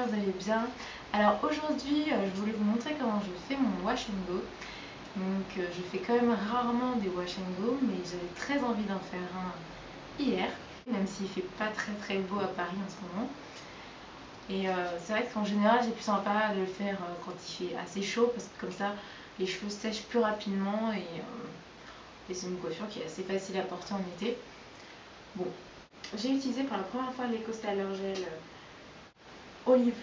j'espère que vous allez bien. Alors aujourd'hui, je voulais vous montrer comment je fais mon wash and go. Donc je fais quand même rarement des wash and go, mais j'avais très envie d'en faire un hier, même s'il fait pas très beau à Paris en ce moment. Et c'est vrai qu'en général, j'ai plus sympa de le faire quand il fait assez chaud, parce que comme ça, les cheveux sèchent plus rapidement et c'est une coiffure qui est assez facile à porter en été. Bon, j'ai utilisé pour la première fois l'Eco Styler Gel Olive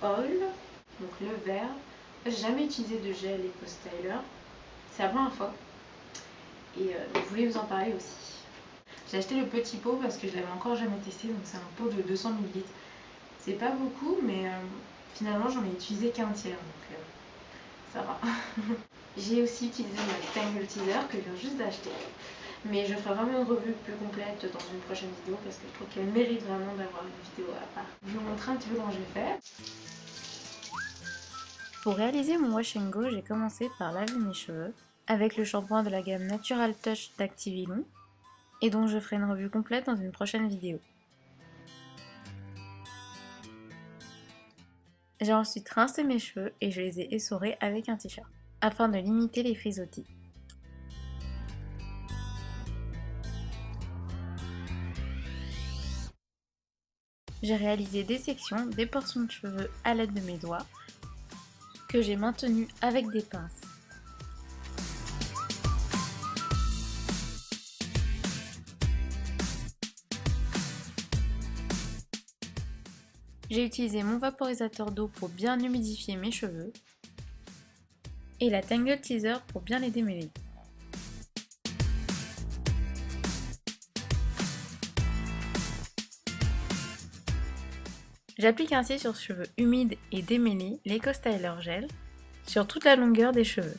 Oil, donc le vert. J'ai jamais utilisé de gel Eco Styler, c'est la première fois. Et je voulais vous en parler aussi. J'ai acheté le petit pot parce que je l'avais encore jamais testé, donc c'est un pot de 200 ml. C'est pas beaucoup, mais finalement j'en ai utilisé qu'un tiers, donc ça va. J'ai aussi utilisé ma Tangle Teaser que je viens juste d'acheter. Mais je ferai vraiment une revue plus complète dans une prochaine vidéo parce que je trouve qu'elle mérite vraiment d'avoir une vidéo à part. Je vais vous montrer un petit peu comment j'ai fait. Pour réaliser mon wash and go, j'ai commencé par laver mes cheveux avec le shampoing de la gamme Natural Touch d'Activilon et dont je ferai une revue complète dans une prochaine vidéo. J'ai ensuite rincé mes cheveux et je les ai essorés avec un t-shirt afin de limiter les frisottis. J'ai réalisé des sections, des portions de cheveux à l'aide de mes doigts que j'ai maintenues avec des pinces. J'ai utilisé mon vaporisateur d'eau pour bien humidifier mes cheveux et la Tangle Teaser pour bien les démêler. J'applique ainsi sur cheveux humides et démêlés l'Eco Styler Gel sur toute la longueur des cheveux.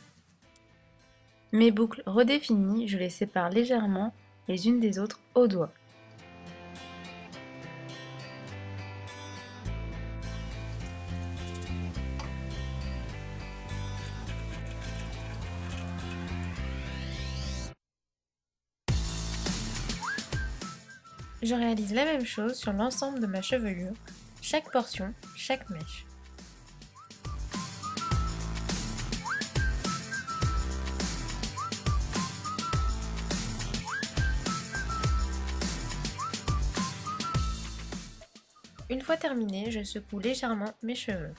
Mes boucles redéfinies, je les sépare légèrement les unes des autres au doigt. Je réalise la même chose sur l'ensemble de ma chevelure, chaque portion, chaque mèche. Une fois terminé, je secoue légèrement mes cheveux.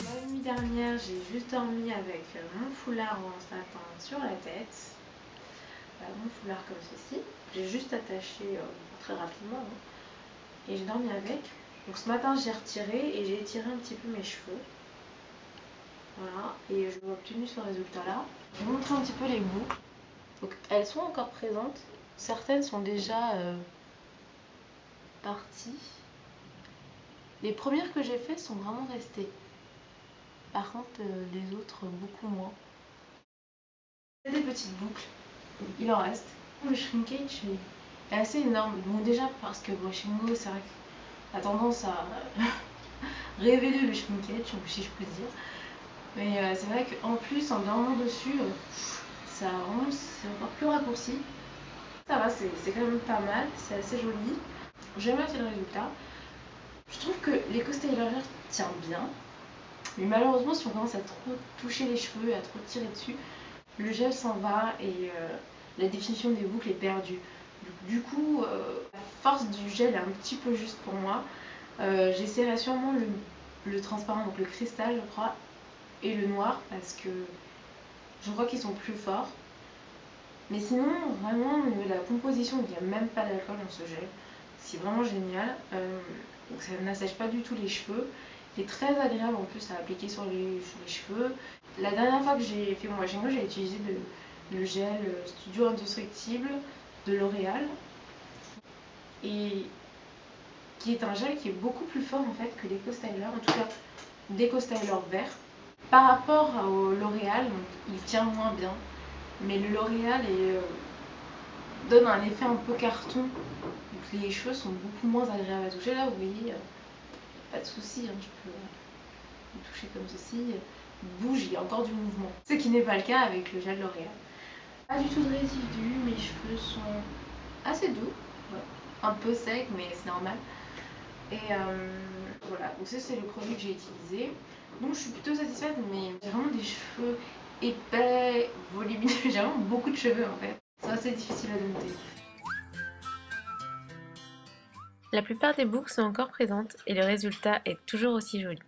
La nuit dernière, j'ai juste dormi avec mon foulard en satin sur la tête. Mon foulard comme ceci. J'ai juste attaché très rapidement. Et j'ai dormi avec. Donc ce matin, j'ai retiré et j'ai étiré un petit peu mes cheveux. Voilà, et j'ai obtenu ce résultat-là. Je vais vous montrer un petit peu les boucles. Donc elles sont encore présentes. Certaines sont déjà parties. Les premières que j'ai faites sont vraiment restées. Par contre, les autres, beaucoup moins. C'est des petites boucles. Il en reste. Le shrinkage est assez énorme. Bon, déjà parce que Wash and Go, c'est vrai a tendance à révéler le shrinkage, si je peux dire. Mais c'est vrai qu'en plus, en dormant dessus, ça rend c'est encore plus raccourci. Ça va, c'est quand même pas mal, c'est assez joli. J'aime bien le résultat. Je trouve que l'Eco Styler tient bien. Mais malheureusement, si on commence à trop toucher les cheveux, à trop tirer dessus, le gel s'en va et la définition des boucles est perdue. Du coup, la force du gel est un petit peu juste pour moi. J'essaierai sûrement le transparent, donc le cristal, je crois, et le noir parce que je crois qu'ils sont plus forts. Mais sinon, vraiment, au niveau de la composition, il n'y a même pas d'alcool dans ce gel. C'est vraiment génial. Donc ça n'assèche pas du tout les cheveux. C'est très agréable en plus à appliquer sur les cheveux. La dernière fois que j'ai fait mon wash and go, j'ai utilisé le gel Studio Indestructible de L'Oréal. Et qui est un gel qui est beaucoup plus fort en fait que l'Eco Styler, en tout cas l'Eco Styler vert. Par rapport au L'Oréal, il tient moins bien. Mais le L'Oréal donne un effet un peu carton. Donc les cheveux sont beaucoup moins agréables à toucher. Là, vous voyez, pas de souci, hein, je peux le toucher comme ceci, il bouge, il y a encore du mouvement. Ce qui n'est pas le cas avec le gel L'Oréal. Pas du tout de résidus, mes cheveux sont assez doux, ouais. Un peu secs mais c'est normal. Et voilà, donc ça c'est le produit que j'ai utilisé. Donc je suis plutôt satisfaite, mais j'ai vraiment des cheveux épais, volumineux, j'ai vraiment beaucoup de cheveux en fait. C'est assez difficile à dompter. La plupart des boucles sont encore présentes et le résultat est toujours aussi joli.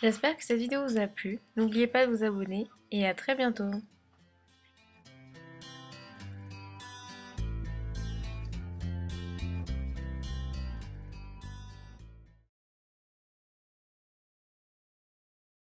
J'espère que cette vidéo vous a plu, n'oubliez pas de vous abonner et à très bientôt.